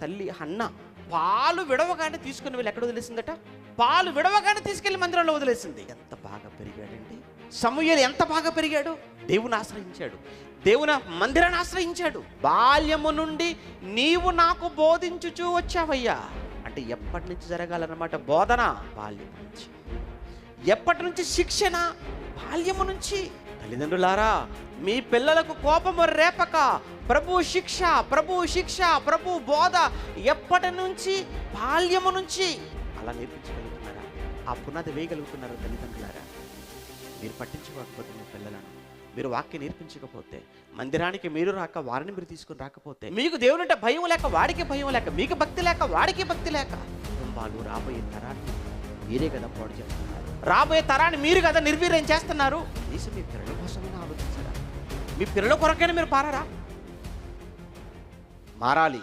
తల్లి హన్న పాలు విడవగానే తీసుకుని వెళ్ళి ఎక్కడ వదిలేసిందట? పాలు విడవగానే తీసుకెళ్లి మందిరంలో వదిలేసింది. ఎంత బాగా పెరిగాడండి సమూయేలు, ఎంత బాగా పెరిగాడు. దేవుని ఆశ్రయించాడు, దేవుని మందిరాన్ని ఆశ్రయించాడు. బాల్యము నుండి నీవు నాకు బోధించుచూ వచ్చావయ్యా అంటే ఎప్పటి నుంచి జరగాలన్నమాట బోధన? బాల్యం నుంచి. ఎప్పటి నుంచి శిక్షణ? బాల్యము నుంచి. తల్లిదండ్రులారా, మీ పిల్లలకు కోపము రేపక ప్రభు శిక్ష, ప్రభు శిక్ష, ప్రభు బోధ ఎప్పటి నుంచి? బాల్యము నుంచి. అలా నేర్పించగలుగుతున్నారా? ఆ పునాది వేయగలుగుతున్నారా? తల్లిదండ్రులారా, మీరు పట్టించుకోకపోతే మీ పిల్లలను, మీరు వాక్యం నేర్పించకపోతే, మందిరానికి మీరు రాక వారిని మీరు తీసుకుని రాకపోతే, మీకు దేవుని అంటే భయం లేక వాడికి భయం లేక, మీకు భక్తి లేక వాడికి భక్తి లేక, కుటుంబాలు రాబోయే తరాన్ని మీరే కదా పాడు చేస్తున్నారు. రాబోయే తరాన్ని మీరు కదా నిర్వీర్యం చేస్తున్నారు. కనీసం మీ పిల్లల కోసమైనా ఆలోచించరా? మీ పిల్లల కొరకైనా మీరు పారారా? మారాలి.